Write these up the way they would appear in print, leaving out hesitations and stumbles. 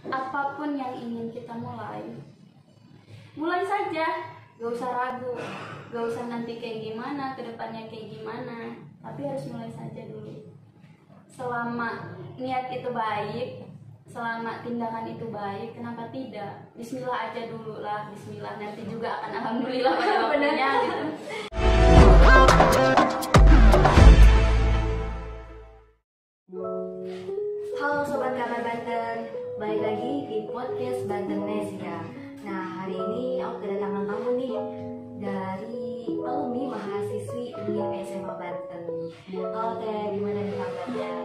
apapun yang ingin kita mulai saja, gak usah ragu, gak usah nanti kayak gimana, kedepannya kayak gimana, tapi harus mulai saja dulu. Selama niat itu baik, selama tindakan itu baik, kenapa tidak? Bismillah aja dulu lah, Bismillah, nanti juga akan alhamdulillah pada waktunya gitu. Halo Sobat Kabar Banten, balik lagi di podcast Bantenes ya. Nah, hari ini aku kedatangan tamu nih dari alumni mahasiswi UIN SMA Banten. Halo Teh, gimana nih kabarnya?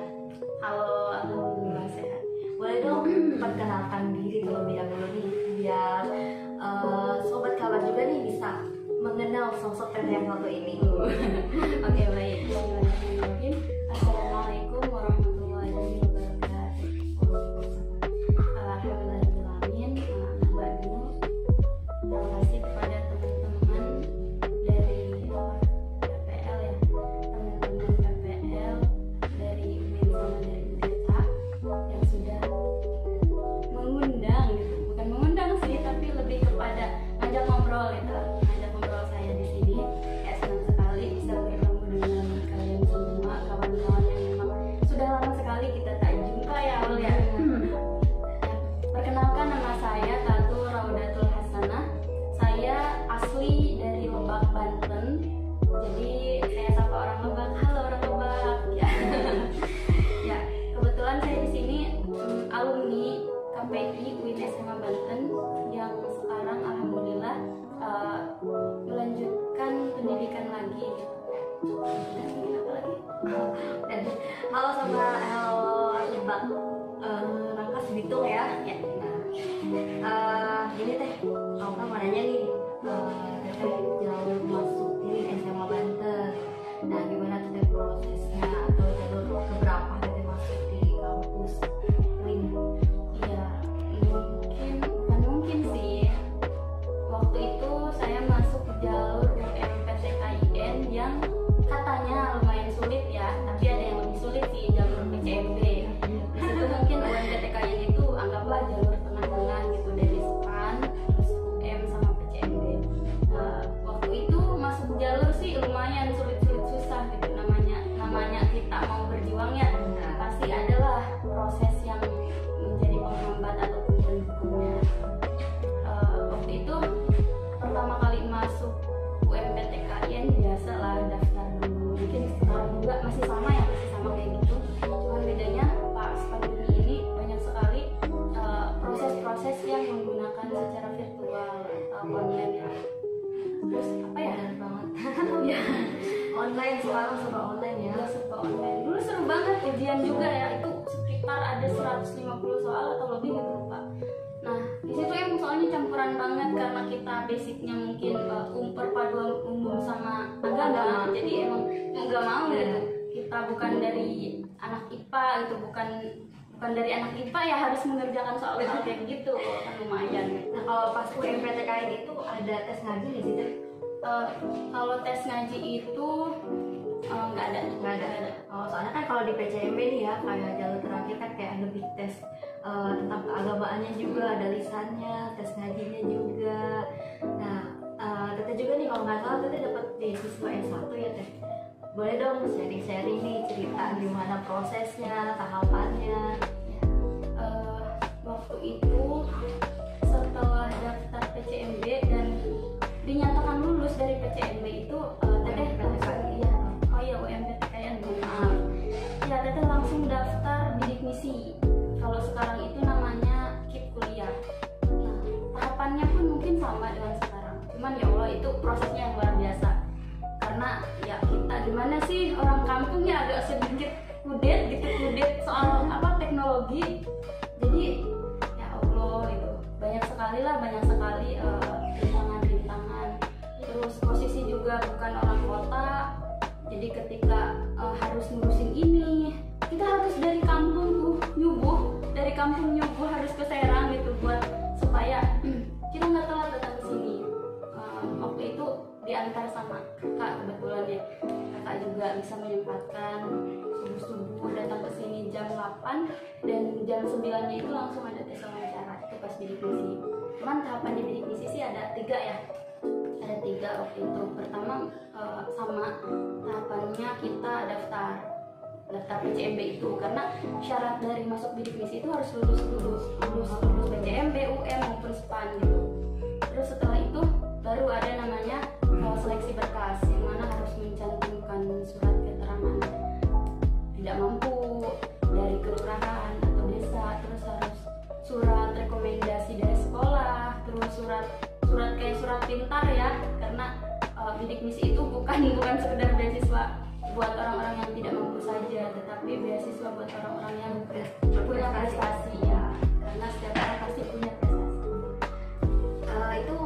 Halo, alhamdulillah sehat. Boleh dong perkenalkan diri terlebih dahulu nih, biar Sobat Kabar juga nih bisa mengenal sosok Teh yang satu ini. Oke, baik. Bismillahirrahmanirrahim. Assalamualaikum warahmatullahi wabarakatuh. Alhamdulillahirrahmanirrahim. Terima kasih kepada teman-teman dari PPL ya, teman-teman PPL dari UIN sama dari UTK yang sudah mengundang gitu, bukan mengundang sih, tapi lebih kepada ngajak ngobrol gitu, ngajak ngobrol saya di sini. Kayak senang sekali bisa bertemu dengan kalian semua, kawan-kawan yang memang sudah lama sekali kita tak jumpa ya, Ul ya. Perkenalkan, nama saya Tatu Raudatul Hasanah. Saya asli dari Lebak, Banten. Jadi saya sapa orang Lebak, halo orang Lebak ya. Ya, kebetulan saya di sini alumni KPI UIN SMA Banten yang sekarang alhamdulillah melanjutkan pendidikan lagi. Dan apa lagi? Dan halo sama Lebak, Rangkas Bitung ya. Ya. Gini Teh, aku kan mau nanya nih, Teteh jalur masuk ini SMA Banten. Nah, gimana tuh Teh prosesnya atau jalur keberapa Teteh masuk di kampus UIN? Iya, bukan mungkin sih. Waktu itu saya masuk jalur UMPTKIN yang katanya lumayan sulit ya, tapi ada yang lebih sulit sih, jalur PCMB. Di situ mungkin UMPTKIN itu anggaplah jalur tengah-tengah gitu, dari SPAN, terus UM sama PCMB. Waktu itu masuk jalur sih lumayan sulit-sulit susah gitu, namanya kita mau berjuang ya, pasti adalah proses yang menjadi penghambat ataupun pendukungnya. Waktu itu pertama kali masuk UMPTKIN biasalah daftar dulu, mungkin sekarang juga masih sama ya, masih sama kayak gitu, cuman bedanya pas pandemi ini banyak sekali proses-proses yang menggunakan secara virtual atau online ya. Terus apa ya, Benar banget. ya Online sekarang serba online ya. udah serba online. Dulu seru banget ujian juga ya, itu sekitar ada 150 soal atau lebih gitu lupa. Nah, di situ emang soalnya campuran banget karena kita basicnya mungkin perpaduan umum sama agama, jadi emang mau gak mau gitu, kita bukan dari anak IPA gitu, bukan dari anak IPA ya harus mengerjakan soal kayak gitu kan, lumayan gitu. Nah, kalau pas UMPTKIN itu ada tes ngaji nggak sih Teh? Kalau tes ngaji itu nggak ada. Oh, soalnya kan kalau di PCMB nih ya, kayak jalur terakhir kan kayak lebih tes tentang keagamaannya juga, ada lisannya, tes ngajinya juga. Nah, Teteh juga nih kalau nggak salah Teteh dapat beasiswa S1 ya Teh. Boleh dong sharing-sharing nih, cerita gimana prosesnya, tahapannya. Waktu itu setelah daftar PCMB dan dinyatakan lulus dari PCMB itu, Teteh langsung UMPTKIN, maaf ya, Teteh langsung daftar bidik misi. Kalau sekarang itu namanya KIP kuliah. Nah, tahapannya pun mungkin sama dengan sekarang, cuman ya Allah itu prosesnya yang luar biasa, karena ya kita gimana sih, orang kampungnya agak sedikit kudet soal teknologi. Jadi ya Allah, itu banyak sekali rintangan. Terus posisi juga bukan orang kota, jadi ketika harus ngurusin ini, kita harus dari kampung nyubuh harus ke Serang gitu, buat supaya kita nggak telat datang ke sini. Waktu itu diantar sama kakak, kebetulan ya kakak juga bisa menyempatkan subuh datang ke sini jam 8 dan jam 9-nya itu langsung ada tes wawancara. 3 ya, ada 3 waktu itu. Pertama sama tahapannya kita daftar PCMB itu, karena syarat dari masuk bidik misi itu harus lulus PCMB, UM maupun SPAN gitu. Terus setelah itu baru ada namanya seleksi berkas, yang mana harus mencantumkan surat keterangan tidak mampu dari kelurahan atau desa, terus harus surat rekomendasi dari sekolah, terus surat kayak surat pintar ya, karena bidik misi itu bukan sekedar beasiswa buat orang-orang yang tidak mampu saja, tetapi beasiswa buat orang-orang yang punya prestasi ya, karena setiap orang pasti punya prestasi. Itu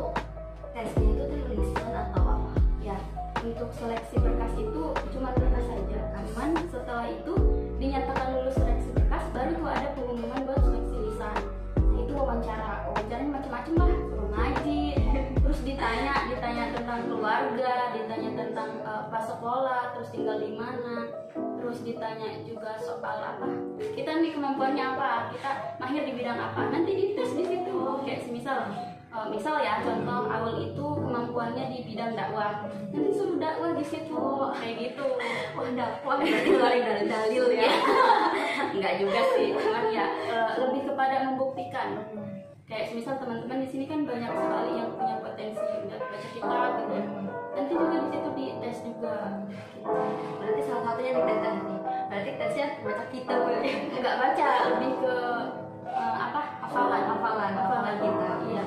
tesnya itu tulisan atau apa? Ya, untuk seleksi berkas itu cuma berkas saja. Cuman setelah itu dinyatakan lulus seleksi berkas, baru tuh ada pengumuman buat seleksi lisan. Nah, itu wawancaranya macam-macam lah, suruh ngaji, terus ditanya tentang keluarga, ditanya tentang pas sekolah, terus tinggal di mana, terus ditanya juga soal apa, kita nih kemampuannya apa, kita mahir di bidang apa, nanti dites di situ. Kayak misal ya, contoh awal itu kemampuannya di bidang dakwah, nanti suruh dakwah di situ, kayak gitu. Wah, dakwah berarti keluarin dari dalil ya. Enggak juga sih, cuman ya lebih kepada membuktikan. Kayak misal teman-teman di sini kan banyak sekali yang punya potensi baca kitab gitu ya. Nanti juga di situ dites juga. Berarti salah satunya di tes nih. Berarti tesnya baca kitab ya. Enggak baca, lebih ke hafalan kita. Iya.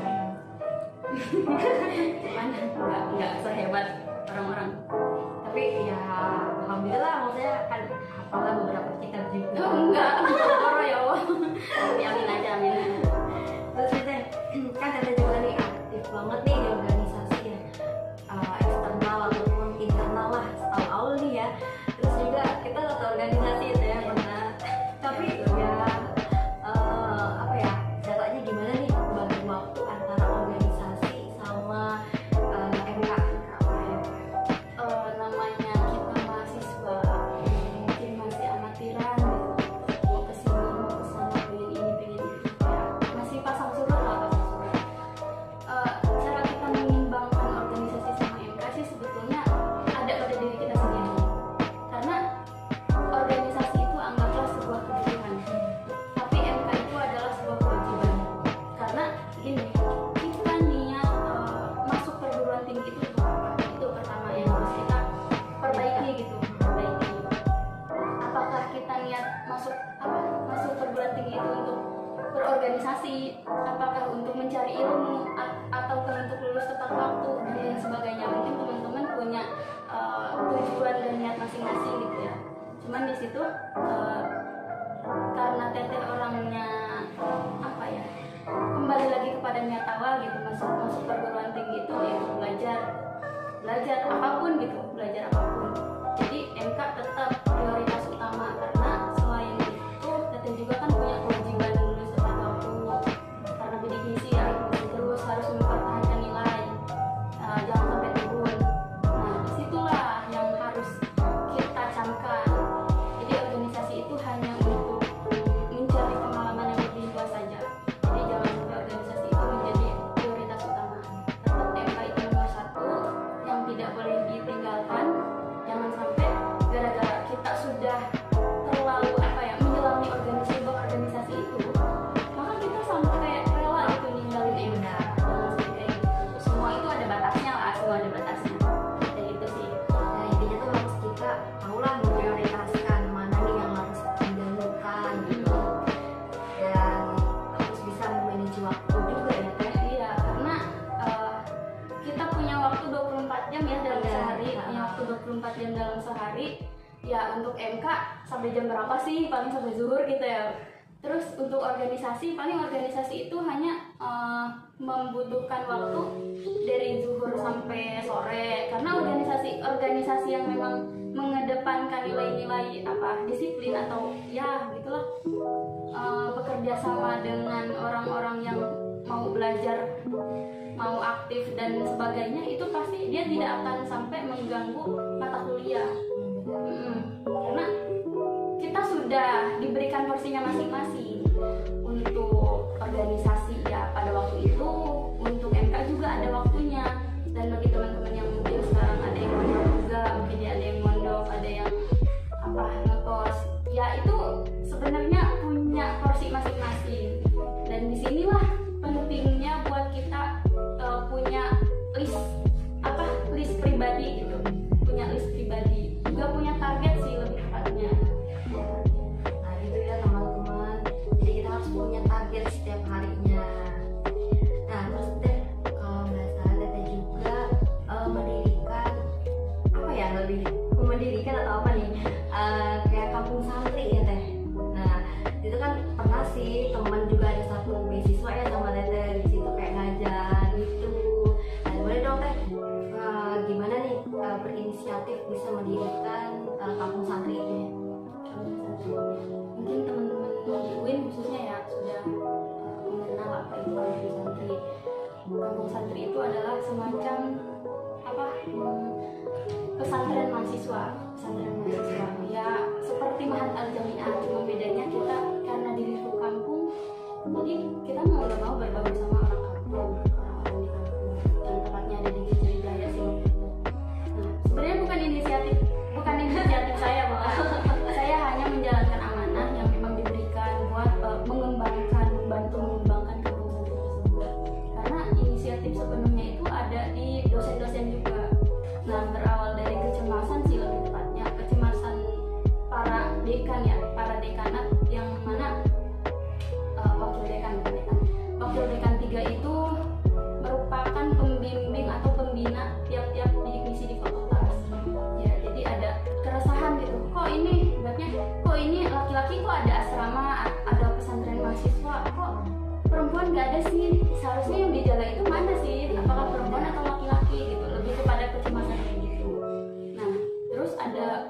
Cuman enggak sehebat orang-orang. Tapi ya alhamdulillah, maksudnya kan hafalan beberapa kitab juga. Enggak ya Allah. Tapi amin aja, amin. Terus kan Tete juga nih aktif banget nih di organisasi ya, eksternal ataupun internal lah setahu awal nih ya. Terus juga kita satu organisasi itu ya pernah. Tapi ya apa ya, caranya gimana nih bagi waktu antara organisasi sama MK? Namanya kita mahasiswa, mungkin masih amatiran, mau kesini mau kesana, pengen ini pengen itu, ya masih pasang surut. Cara kita mengimbangkan organisasi sama MK sih sebetulnya ada pada diri kita sendiri, karena organisasi itu anggaplah sebuah kebutuhan, tapi MK itu adalah sebuah kewajiban. Karena gini, kita niat masuk perguruan tinggi itu untuk apa? Itu pertama yang harus kita perbaiki gitu, apakah kita niat masuk perguruan tinggi itu untuk berorganisasi, apakah untuk mencari ilmu, ataukah untuk lulus tepat waktu dan lain sebagainya. Mungkin teman-teman punya tujuan dan niat masing-masing gitu ya. Cuman di situ karena Teteh orangnya apa ya, kembali lagi kepada niat awal gitu, masuk perguruan tinggi itu ya belajar apapun gitu, belajar apapun. Jadi MK tetap prioritas utama, karena selain itu Teteh juga kan punya kewajiban lulus tepat waktu, karena bidik misi ya, terus harus mempertahankan nilai, jangan sampai turun. Nah disitulah yang harus kita camkan. Jadi organisasi itu hanya untuk mencari pengalaman yang lebih luas saja. Jadi jangan sampai organisasi itu menjadi prioritas utama. Tetap MK itu nomor 1 yang tidak boleh ditinggalkan. Jangan sampai gara-gara kita sudah terlalu menyelami organisasi itu, maka kita sampai rela itu ninggalin MK. Jangan sampai kayak gitu. Semua itu ada batasnya lah, semua ada batasnya. Kayak gitu sih. Nah, intinya tuh harus kita tahulah memprioritaskan mana nih yang harus didahulukan gitu, dan harus bisa memanage waktu juga ya Teh. Iya, karena kita punya waktu 24 jam ya dalam sehari, punya waktu 24 jam dalam sehari. Ya untuk MK sampai jam berapa sih? Paling sampai zuhur gitu ya. Terus untuk organisasi, paling organisasi itu hanya membutuhkan waktu dari zuhur sampai sore, karena organisasi yang memang mengedepankan nilai-nilai disiplin atau ya gitulah, bekerja sama dengan orang-orang yang mau belajar, mau aktif dan sebagainya, itu pasti dia tidak akan sampai mengganggu mata kuliah. Karena kita sudah diberikan porsinya masing-masing. Untuk organisasi ya pada waktu itu, untuk MK juga ada waktunya. kampung santri itu adalah semacam apa pesantren mahasiswa ya seperti Mahat Al Jamiah, cuma bedanya kita karena di lingkup kampung, jadi kita mau nggak mau berbaur sama orang kampung, orang-orang di kampung, yang tempatnya ada di Sriwijaya sih. Nah, sebenarnya bukan inisiatif saya, saya hanya menjalankan amanah yang memang diberikan buat membantu mengembangkan kampung santri tersebut. Karena inisiatif sepenuhnya itu ada di dosen-dosen juga. Nah, berawal dari kecemasan sih lebih tepatnya, kecemasan para dekan ya, para dekanat yang mana wakil dekan 3 itu merupakan pembimbing atau pembina tiap-tiap bidik misi di fakultas. Ya, jadi ada keresahan gitu. Kok ini laki-laki kok ada asrama, ada pesantren mahasiswa, kok perempuan nggak ada sih? Seharusnya yang dijaga itu mana sih? Apakah perempuan atau laki-laki gitu? Lebih kepada kecemasan kayak gitu. Nah, terus ada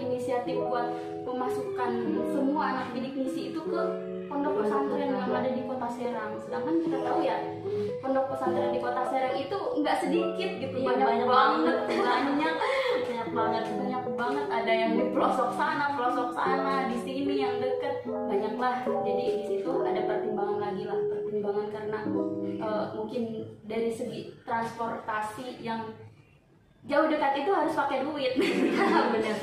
inisiatif buat memasukkan semua anak bidik misi itu ke pondok pesantren yang ada di Kota Serang. Sedangkan kita tahu ya, pondok pesantren di Kota Serang itu nggak sedikit gitu, banyak banget. Ada yang di pelosok sana, di sini yang deket, banyak lah. Jadi di situ ada pertimbangan karena mungkin dari segi transportasi yang jauh dekat itu harus pakai duit. Bener.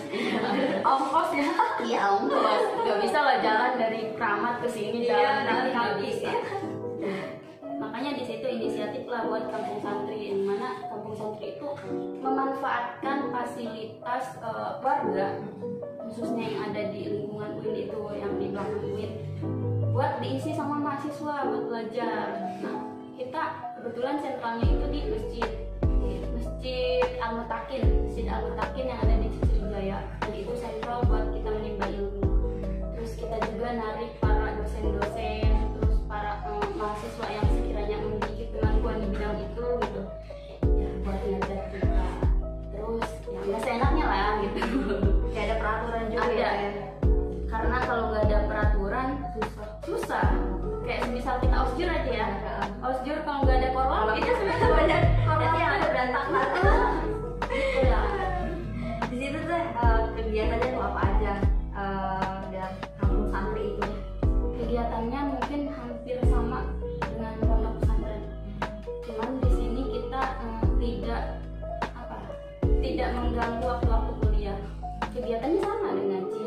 Ongkos ya. Iya, ongkos. Gak bisa lah jalan dari Kramat ke sini, jalan kaki nggak bisa. Makanya di situ inisiatif lah buat kampung santri, yang mana kampung santri itu memanfaatkan fasilitas warga, khususnya yang ada di lingkungan UIN itu, yang di belakang UIN, buat diisi sama mahasiswa buat belajar. Nah, kita kebetulan sentralnya itu di Masjid Al-Mutakin yang ada di Sriwijaya. Jadi itu sentral buat kita menimba ilmu. Terus kita juga narik para dosen-dosen, terus para mahasiswa yang sekiranya memiliki kemampuan di bidang itu gitu, ya buat ngajar kita. Terus yang nggak seenaknya lah gitu. Kayak ada peraturan juga ya. Karena kalau nggak ada peraturan susah. Kayak misal kita osjur aja ya. Osjur kalau nggak ada korlap itu sebenarnya banyak korlap yang ada berantakan. Gitu ya. Di situ tuh kegiatannya tuh apa aja dalam kampung santri itu? Kegiatannya mungkin hampir sama dengan pondok pesantren. Cuman di sini kita tidak mengganggu waktu kuliah. Kegiatannya sama dengan ngaji,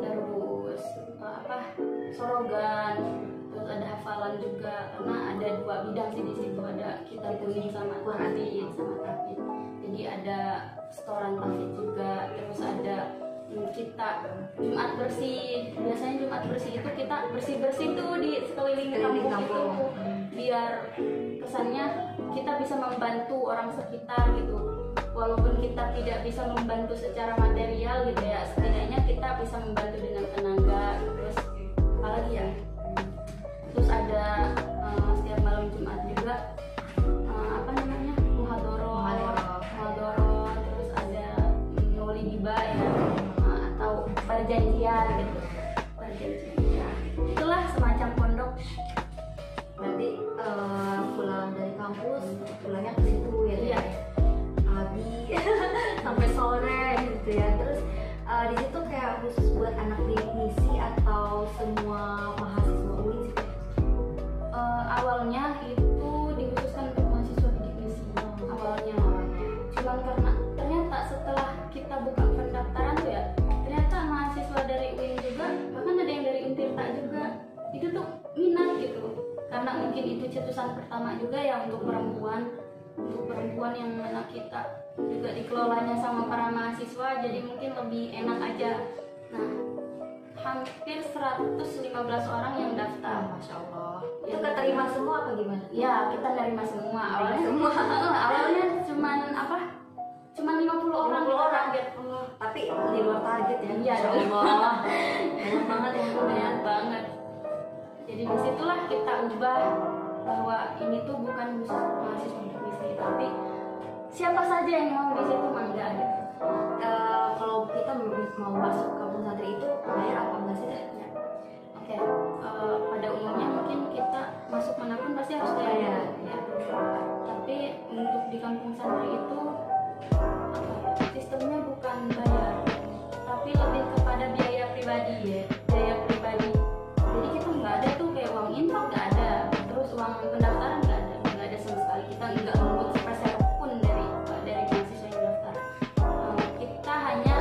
terus sorogan, terus ada hafalan juga, karena ada 2 bidang sih di situ, ada kitab kuning sama tahfidz Jadi ada setoran tahfidz juga, terus ada kita Jumat bersih. Biasanya Jumat bersih itu kita bersih tuh di sekeliling kampung itu, biar kesannya kita bisa membantu orang sekitar gitu. Walaupun kita tidak bisa membantu secara material gitu ya, setidaknya kita bisa membantu dengan tenaga. Terus apalagi ya, terus ada setiap malam Jumat juga muhadharah, terus ada maulid tiba ya, atau perjanjian gitu, itulah semacam pondok. Berarti pulang dari kampus pulangnya ke situ ya. Iya. Sampai sore gitu ya. Terus di situ kayak khusus buat anak bidik misi atau semua mahasiswa UIN sih? Awalnya itu dikhususkan untuk mahasiswa bidik misi awalnya. Cuman karena ternyata setelah kita buka pendaftaran tuh ya, ternyata mahasiswa dari UIN juga, bahkan ada yang dari Untirta juga, itu tuh minat gitu. Karena mungkin itu cetusan pertama juga ya untuk perempuan yang mana kita juga dikelolanya sama para mahasiswa, jadi mungkin lebih enak aja. Nah, hampir 115 orang yang daftar. Masya Allah. Itu keterima semua apa gimana? Ya, kita nerima semua. Awalnya cuman 50 orang gitu. Tapi di luar target ya. Iya, Masya Allah. Banyak banget yang banyak banget. Jadi disitulah kita ubah bahwa ini tuh bukan khusus mahasiswa bidik misi, tapi siapa saja yang mau di situ mangga gitu. Kalau kita mau masuk kampung santri itu bayar apa enggak sih? Oke, pada umumnya mungkin kita masuk manapun pasti harus bayar. Ya. kampung santri itu sistemnya bukan bayar, tapi lebih kepada biaya pribadi ya, biaya pribadi. Jadi kita nggak ada tuh kayak uang infak nggak ada, terus uang pendaftaran nggak ada sama sekali. Kita nggak mengut sepeser pun dari mahasiswa yang daftar. Kita hanya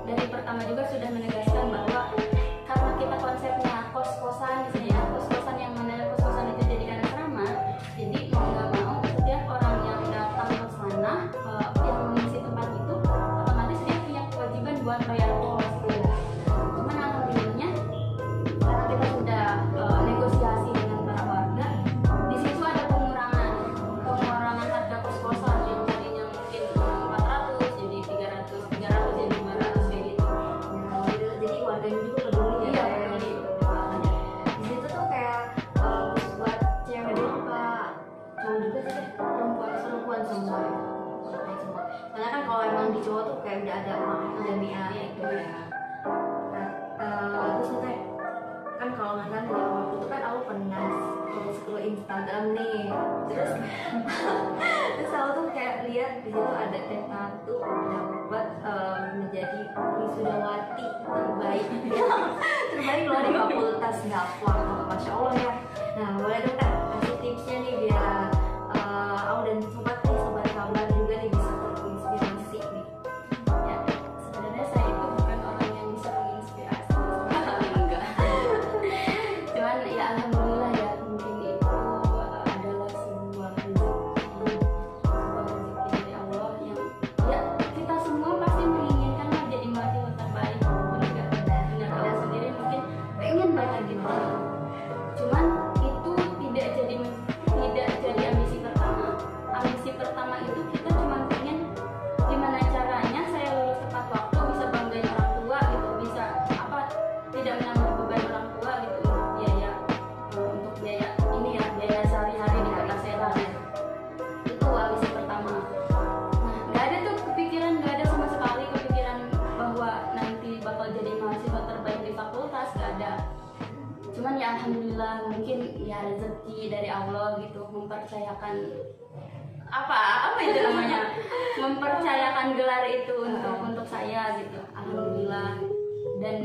dari pertama juga sudah menegaskan bahwa karena kita konsepnya kos-kosan, misalnya kos-kosan yang mana kos-kosan itu jadikan asrama, jadi mau nggak mau setiap orang yang datang ke sana yang mengisi tempat itu otomatis dia punya kewajiban buat bayar kos gitu. Cuman alhamdulillahnya karena kita sudah negosiasi dengan para warga, di situ ada pengurangan harga kos-kosan yang tadinya mungkin 400 jadi 300 jadi 500 kayak gitu. Jadi warganya juga peduli ya. Iya, peduli. Di situ tuh kayak buat cewek dulu pak, cowok juga sih, perempuan semua. Karena kan kalau emang di cowok tuh kayak udah ada jamiah gitu ya. Terus nih kan kalau nggak kan waktu itu kan aku pernah scroll Instagram nih, terus aku tuh kayak lihat di situ ada satu dapat menjadi wisudawati terbaik loh di fakultas Dakwah. Masya Allah ya. Nah boleh dong Kak kasih tipsnya nih biar aku dan sobat kabar juga nih bisa terinspirasi nih. Ya, sebenarnya saya itu bukan orang yang bisa menginspirasi, enggak. Cuman ya alhamdulillah ya, mungkin itu adalah sebuah rezeki dari Allah yang ya kita semua pasti menginginkan jadi mahasiswa terbaik, benar Allah sendiri mungkin pengen banget gitu. Cuman itu tidak jadi ambisi pertama. Ambisi pertama itu kita cuma pengen gimana caranya saya lulus tepat waktu, bisa banggain orang tua gitu, bisa tidak menambah beban orang tua gitu untuk biaya ini ya, biaya sehari-hari di kota saya lah. Itu ambisi pertama. Nah nggak ada tuh kepikiran, nggak ada sama sekali kepikiran bahwa nanti bakal jadi mahasiswa terbaik di fakultas, nggak ada. Cuman ya alhamdulillah mungkin ya rezeki dari Allah gitu, mempercayakan apa itu namanya, mempercayakan gelar itu untuk saya gitu, alhamdulillah. Dan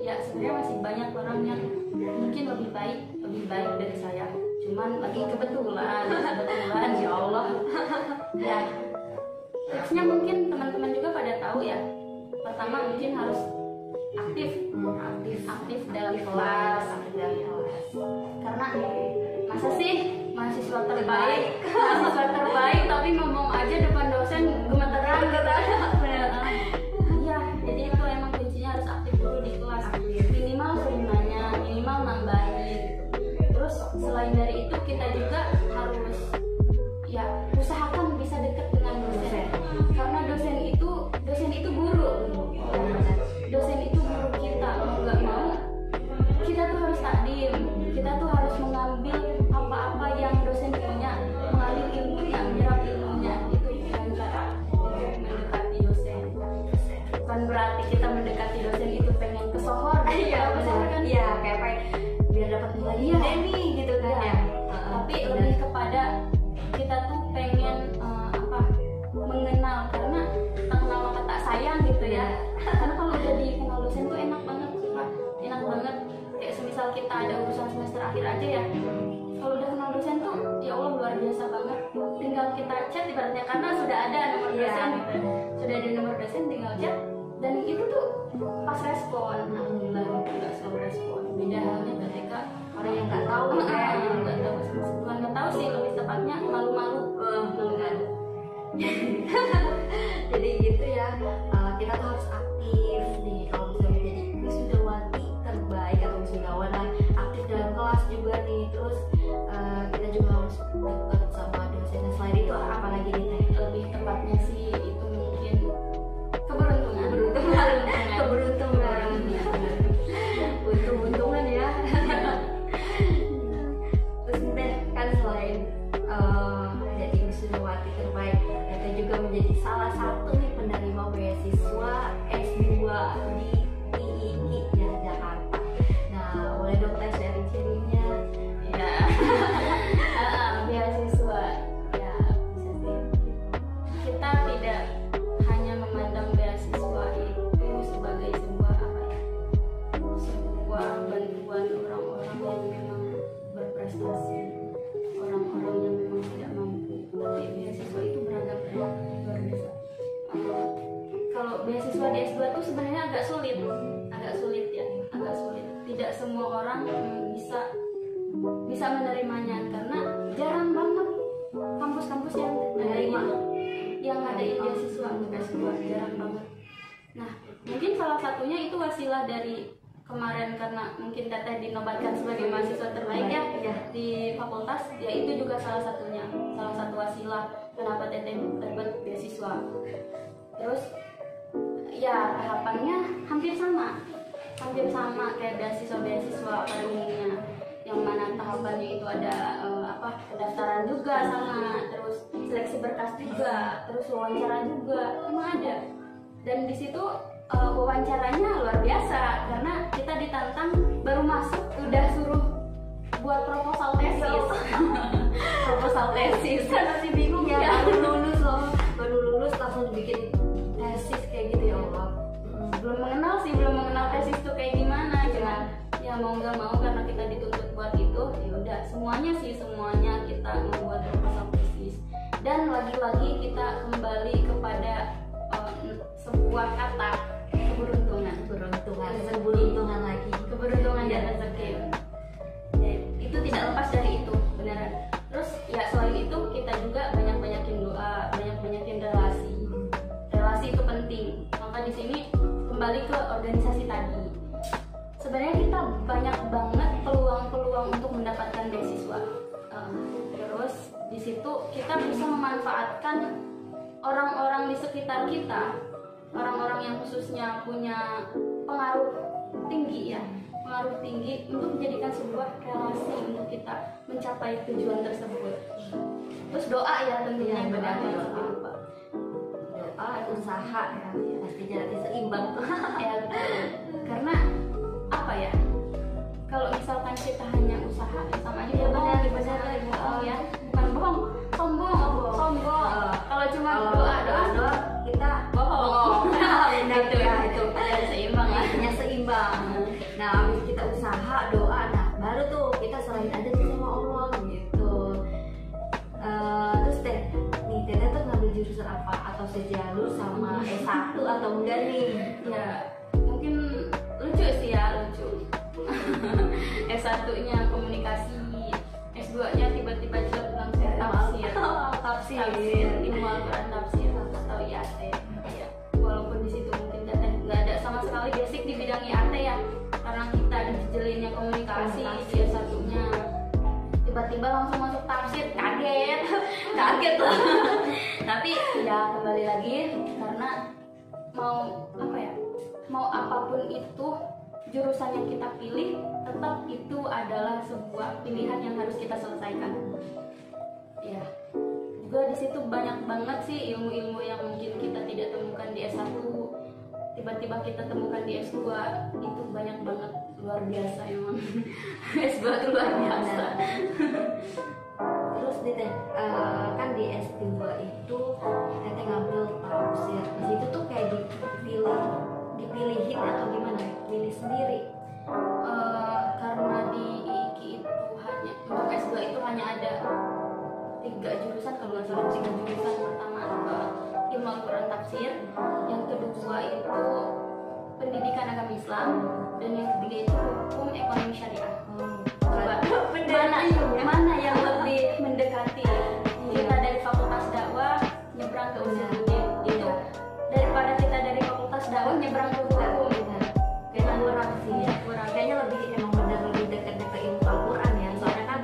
ya sebenarnya masih banyak orang yang mungkin lebih baik dari saya, cuman lagi kebetulan ya Allah. Ya tipsnya mungkin teman-teman juga pada tahu ya, pertama mungkin harus aktif dalam kelas, karena masa sih mahasiswa terbaik tapi ngomong aja depan dosen gemeteran gitu. Iya, jadi itu emang kuncinya harus aktif dulu di kelas, minimal sering nanya, minimal nambahin gitu. Terus selain dari itu kita juga harus ya usahakan bisa dekat dengan dosen, karena dosen itu guru. Dosen itu guru kita, mau nggak mau kita tuh harus takdim, kita tuh harus mengambil apa-apa yang dosen punya, mengambil ilmunya, menyerap ilmunya. Itu dengan cara mendekati dosen. Bukan berarti kita mendekati dosen itu pengen ke sohor. Iya benar kan? Iya kayak biar dapat nilai nih gitu kan ya. Tapi lebih kepada kita tuh pengen mengenal, karena tak kenal maka tak sayang gitu ya. Karena kalau udah dikenal dosen tuh enak banget. Kayak semisal kita ada urusan semester akhir aja ya, kalau udah kenal dosen tuh ya Allah luar biasa banget. Tinggal kita chat ibaratnya, karena sudah ada nomor dosen gitu. Sudah ada nomor dosen, tinggal chat, dan itu tuh pas respon, alhamdulillah itu nggak selalu respon. Beda halnya ketika orang yang nggak tahu bukan nggak tahu sih, lebih tepatnya malu-malu. Jadi gitu ya, kita tuh harus aktif nih kalau misalnya jadi wisudawati terbaik atau wisudawan lah, aktif dalam kelas juga nih. Terus kita juga harus dekat sama dosen. Selain itu apalagi nih Teh? Lebih tepatnya sih itu mungkin keberuntungan untung-untungan ya. Terus Teh kan selain jadi wisudawati terbaik, kita juga menjadi salah satu nih penerima beasiswa S2 di III Jakarta. Nah boleh dong Teh sharing-sharingnya? ya. Beasiswa bisa bisa menerimanya, karena jarang banget kampus-kampus yang ngadain beasiswa untuk S2, jarang banget. Nah, mungkin salah satunya itu wasilah dari kemarin, karena mungkin Teteh dinobatkan sebagai mahasiswa terbaik ya di fakultas, ya itu juga salah satu wasilah kenapa Teteh dapat beasiswa. Terus ya tahapannya hampir sama kayak beasiswa pada umumnya, yang mana tahapannya itu ada pendaftaran juga sama, terus seleksi berkas juga, terus wawancara juga, emang ada. Dan di situ wawancaranya luar biasa, karena kita ditantang baru masuk udah suruh buat proposal tesis Kan masih bingung ya, baru lulus langsung bikin tesis kayak gitu ya Allah. belum mengenal tesis itu kayak gimana, cuman ya mau nggak mau karena kita dituntut buat itu, ya udah semuanya kita membuat proposal tesis. Dan lagi-lagi kita kembali kepada sebuah kata, keberuntungan dan rezeki. Itu tidak lepas dari itu, beneran. Terus ya selain itu kita juga banyakin doa, banyakin relasi itu penting. Maka di sini kembali ke organisasi tadi, sebenarnya kita banyak banget peluang untuk mendapatkan beasiswa. Terus di situ kita bisa memanfaatkan orang-orang di sekitar kita, orang-orang yang khususnya punya pengaruh tinggi untuk menjadikan sebuah relasi untuk kita mencapai tujuan tersebut. Terus doa ya tentunya, doa, usaha ya pastinya nanti seimbang tuh. Ya, karena apa ya, kalau misalkan kita hanya usaha sama aja benar ya, bukan bohong, sombong. Kalau cuma doa kita bohong. Itu ya, itu ada seimbang ya. artinya seimbang. Nah, habis kita usaha, doa, nah baru tuh kita serahin aja tuh sama Allah gitu. Terus Teteh tuh ngambil jurusan apa, atau sejalur sama S1 atau enggak nih? Ya mungkin lucu sih ya, S1-nya komunikasi, S2-nya tiba-tiba bilang tafsir, ilmu Al-Quran tafsir atau IAT ya. Walaupun di situ mungkin Teteh nggak ada sama sekali basic di bidang IAT ya, karena kita dijelinnya komunikasi di S1-nya, tiba-tiba langsung masuk tafsir, kaget lah. Tapi ya kembali lagi, karena mau apapun itu jurusan yang kita pilih, tetap itu adalah sebuah pilihan yang harus kita selesaikan. Ya, juga di situ banyak banget sih ilmu-ilmu yang mungkin kita tidak temukan di S1, tiba-tiba kita temukan di S2, itu banyak banget, luar biasa emang. S2 itu luar biasa. Terus kan di S2 itu Teteh ngambil tafsir, di situ tuh kayak dipilihin atau gimana? Pilih sendiri? Karena di IIKI itu untuk S2 itu hanya ada 3 jurusan kalau nggak salah, 3 jurusan. Pertama ilmu Al-Quran tafsir, yang kedua itu pendidikan agama Islam, dan yang ketiga itu hukum ekonomi syariah. Mana yang lebih mendekati kita dari fakultas dakwah nyebrang ke Unsuluddin, itu daripada kita dari fakultas dakwah nyebrang ke hukum, kayaknya kurang sih ya, kayaknya lebih emang benar lebih dekat ke ilmu Al-Quran ya, soalnya kan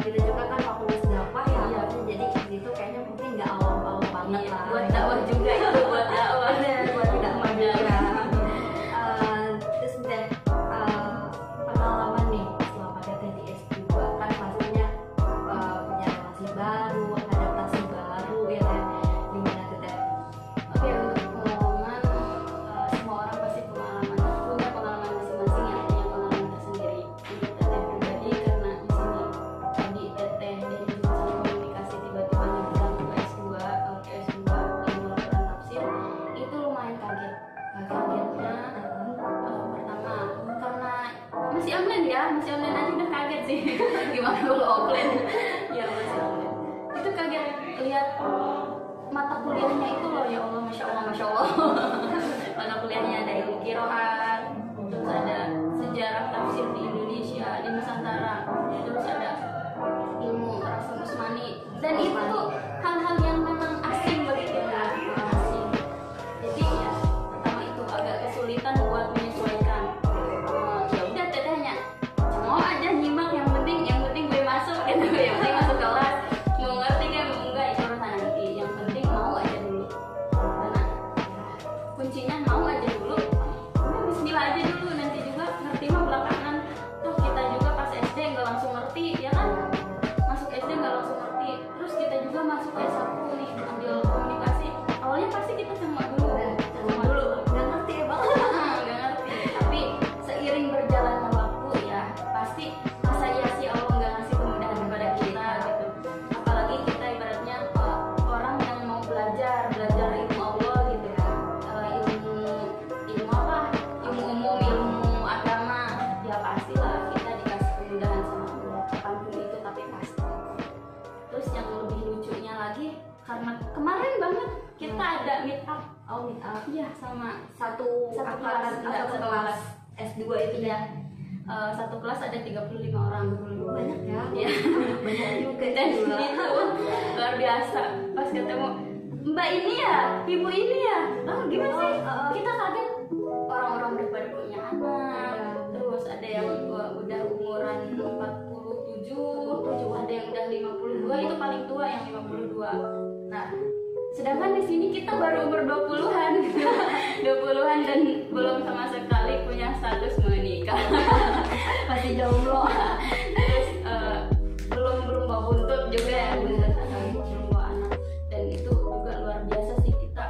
kita juga kan fakultas dakwah ya, jadi itu kayaknya mungkin nggak awam banget lah. Buat dakwah juga itu, buat dakwah buat dakwah juga. Terus pengalaman nih selama Teteh di S2 kan pastinya punya relasi baru, adaptasi baru ya kan, gimana Teteh? Oke, untuk pengalaman, semua orang pasti punya pengalaman masing-masing, yang punya pengalaman tersendiri. Untuk Teteh pribadi, karena di sini tadi Teteh dari jurusan komunikasi tiba-tiba nyebrang ke S2 ilmu Al-Quran tafsir, itu lumayan kaget. Kagetnya pertama karena masih online aja udah kaget sih. Gimana kalau offline? Ya masih online. Itu kaget lihat mata kuliahnya itu loh, ya Allah, masya Allah. Mata kuliahnya ada ilmu qiraat, terus ada sejarah tafsir di Indonesia, karena kemarin banget kita ada meet up. Oh, meet up. Iya, sama Satu kelas, satu kelas S2 itu ya. Satu kelas ada 35 orang. banyak ya. Iya. Banyak juga. Dan juga. itu luar biasa. Pas ketemu Mbak ini ya, Ibu ini ya. Gimana sih? Kita kaget, orang-orang udah pada punya anak. Terus ada yang udah umuran 47, ada yang udah 52, itu paling tua yang 52. Nah, sedangkan di sini kita baru umur 20-an. 20-an dan belum sama sekali punya status menikah. Masih jomblo. Terus belum bawa buntut juga ya, belum bawa anak. Dan itu juga luar biasa sih, kita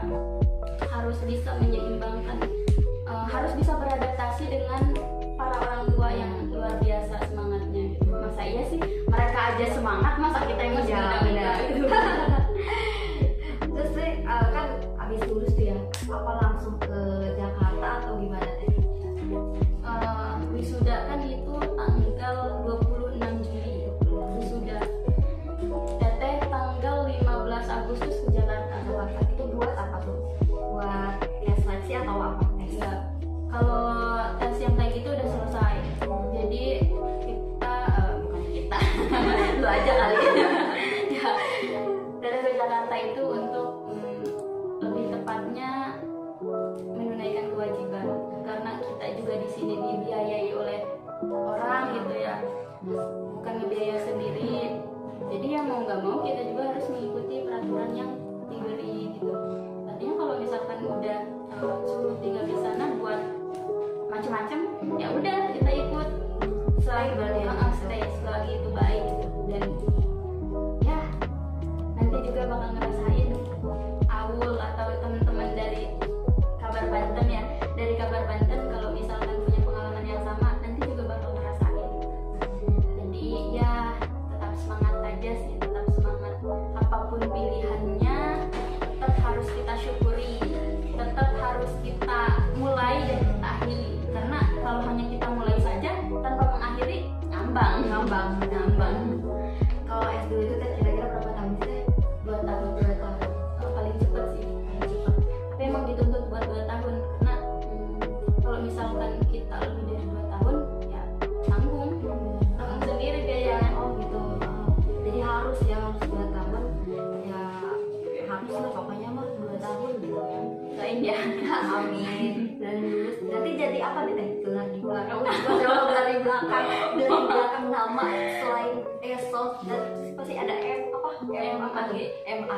harus bisa menyeimbangkan, harus bisa beradaptasi dengan para orang tua yang luar biasa semangatnya gitu. Masa iya sih mereka aja semangat, masa kita yang masih muda gitu. Terus deh, kan abis lulus tuh ya, apa langsung ke Jakarta atau gimana teh? Wisuda kan itu tanggal 26 Juli wisuda. Teteh tanggal 15 Agustus ke Jakarta. Itu buat apa tuh? Buat tes seleksi atau apa? Enggak. Kalau tes yang kayak gitu udah selesai. Jadi kita bukan kita. Lu aja kali ya. Ya, Teteh ke Jakarta itu untuk lebih tepatnya menunaikan kewajiban, karena kita juga di sini dibiayai oleh orang gitu ya, bukan ngebiaya sendiri. Jadi ya mau nggak mau kita juga harus mengikuti peraturan yang diberi gitu. Tadinya kalau misalkan udah suruh tinggal di sana buat macam-macam, ya udah kita ikut selagi itu baik gitu. Dan ya nanti juga bakal ngerasain Aul atau teman-teman dari Kabar Banten ya, dari Kabar Banten kalau misalkan punya pengalaman yang sama nanti juga bakal ngerasain. Jadi ya tetap semangat aja sih, tetap semangat, apapun pilihannya tetap harus kita syukuri, tetap harus kita mulai dan kita akhiri. Karena kalau hanya kita mulai saja tanpa mengakhiri, ngambang. Kalau S2 itu teh kira-kira berapa tahun sih? 2 tahun. Paling cepat sih, paling cepat. Tapi emang dituntut buat 2 tahun karena kalau misalkan kita lebih dari 2 tahun ya tanggung sendiri biayanya. Oh gitu. Jadi harus 2 tahun ya, harus lah pokoknya mah 2 tahun gitu ya. Doain ya. Amin. Dan lulus nanti jadi apa nih teh? Gelar di belakang. Gelar di belakang. Dari belakang nama selain ESOL dan pasti ada M apa? MAG. MA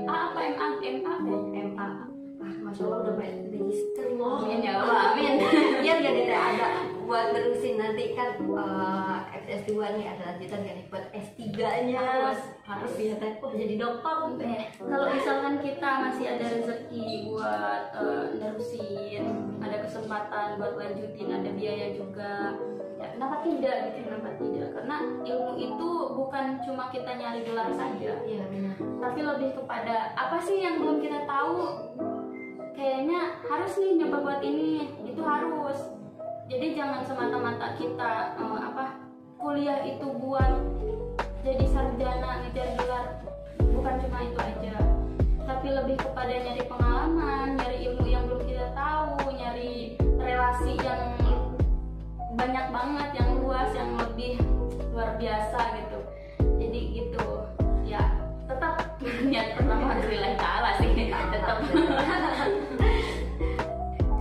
apa MA? Masya Allah udah register loh. Amin ya Allah, amin. Biar jadi teh ada buat terusin nanti kan S2 nih ada lanjutan kan nih buat S3-nya. Harus ya teh. Wah jadi dokter. Kalau misalkan kita masih ada rezeki buat nerusin, ada kesempatan buat lanjutin, ada biaya juga, ya kenapa tidak gitu, kenapa tidak? Karena ilmu itu bukan cuma kita nyari gelar saja, Iya benar. tapi lebih kepada apa sih yang belum kita tahu. Kayaknya harus nih nyoba buat ini, itu harus. Jadi jangan semata-mata kita kuliah itu buat jadi sarjana, ngejar gelar, bukan cuma itu aja, tapi lebih kepada nyari pengalaman, nyari ilmu yang belum kita tahu, nyari relasi yang banyak banget, yang luas, yang lebih luar biasa gitu. Jadi gitu ya, tetap niat pertama harus lillahi ta'ala sih, tetap.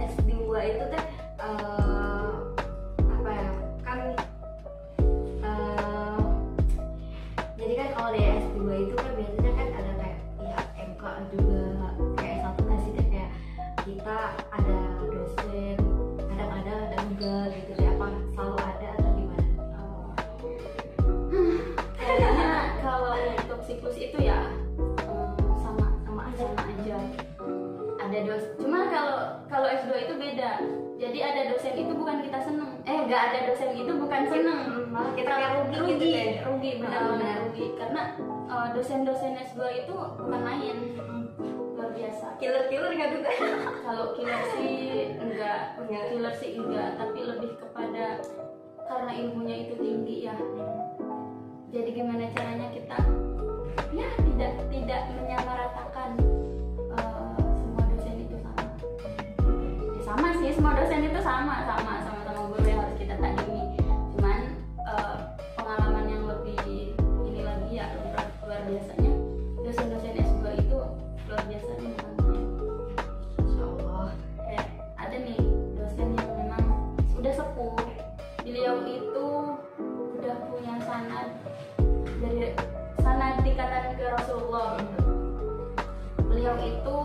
S2 itu teh apa ya, kan jadi kan kalau di S2 itu kan biasanya kan ada kayak ya MK juga, kayak S1 kan sih teh kayak kita ada dosen, kadang-kadang ada enggak gitu deh, apa selalu ada atau gimana? Kayaknya kalau untuk siklus itu ya sama aja. Ada dosen, cuma kalau S2 itu beda. Jadi ada dosen itu bukan kita seneng, nggak ada dosen itu bukan seneng, Malah kita kayak rugi gitu ya. rugi benar-benar rugi. Karena dosen-dosen S2 itu bukan main, luar biasa. Killer nggak juga? Kalau killer sih enggak, tapi lebih kepada karena ilmunya itu tinggi ya. Jadi gimana caranya kita ya tidak tidak menyamaratakan semua dosen itu sama. Ya, sama sih, semua dosen itu sama-sama guru yang harus kita takimi. Cuman pengalaman yang lebih ini lagi ya, luar biasanya dosen-dosen S2 itu luar biasa nih. Insya Allah. Kayak ada nih dosen yang memang udah sepuh, beliau itu udah punya sanad dari sanad ikatan ke Rasulullah gitu. Beliau itu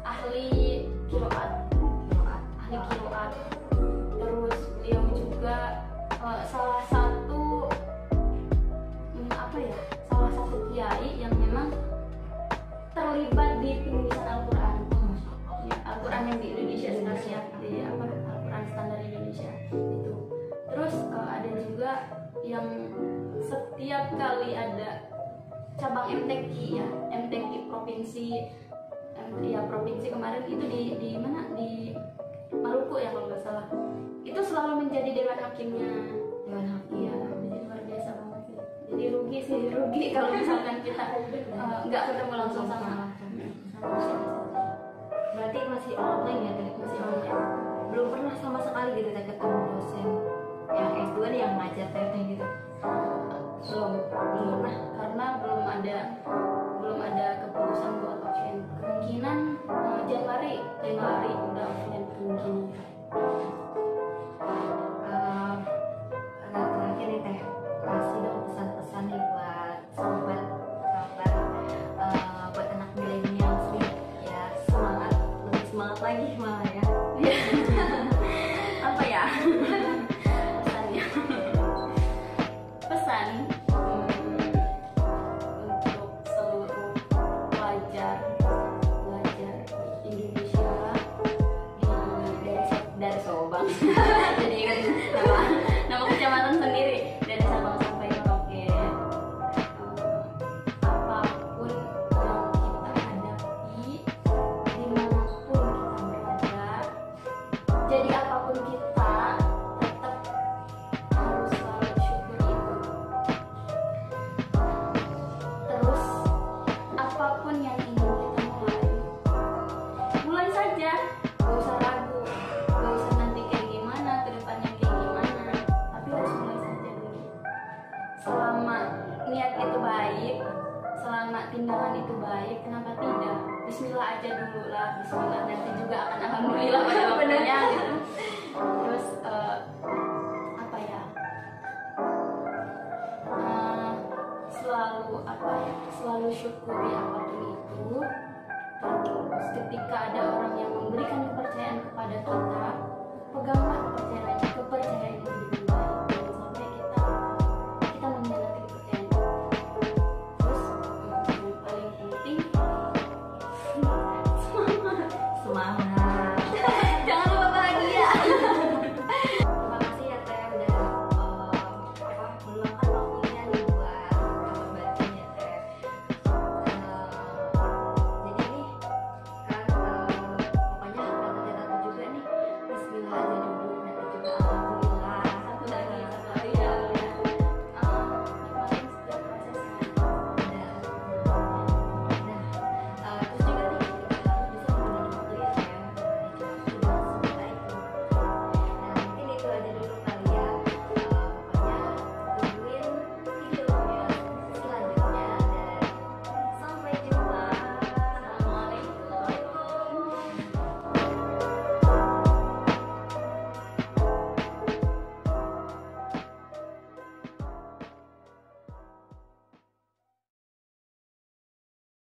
ahli qiraat, terus beliau juga salah satu kiai yang memang terlibat di penulisan Al-Quran. Ya, Al-Quran yang di Indonesia sebenarnya, di Al-Quran standar Indonesia itu. Terus ada juga yang setiap kali ada cabang MTQ ya, MTQ provinsi, ya provinsi kemarin itu di mana, di Maluku ya kalau nggak salah, itu selalu menjadi dewan hakimnya. Dewan Hakim. Iya, jadi luar biasa banget sih. Jadi rugi kalau misalkan kita nggak ketemu langsung sama Berarti masih online ya teh? masih online. Belum pernah sama sekali gitu teh ketemu dosen yang S2 nih yang ngajar teh gitu? belum pernah, karena belum ada keputusan buat offline. Kemungkinan Januari udah offline kemungkinan. Terakhir nih teh, kasih dong pesan-pesan nih buat sobat buat anak milenial nih ya, lebih semangat lagi malah ya. Apa ya pesannya? Pesan untuk seluruh pelajar Indonesia dari Sabang jadi kan nama kecamatan sendiri, dari Sabang sampai Merauke. Apapun yang kita hadapi, dimanapun kita berada, jadi apapun kita tetap harus selalu syukuri itu. Terus apapun yang ingin kita mulai saja, gak usah ragu, gak usah nanti kayak gimana, kedepannya kayak gimana, tapi harus mulai saja dulu. Selama niat itu baik, selama tindakan itu baik, kenapa tidak? Bismillah aja dulu lah, Bismillah, nanti juga akan alhamdulillah pada waktunya gitu. Terus apa ya, selalu syukuri apapun itu. Terus ketika ada orang yang memberikan kepercayaan kepada kita, peganglah kepercayaan itu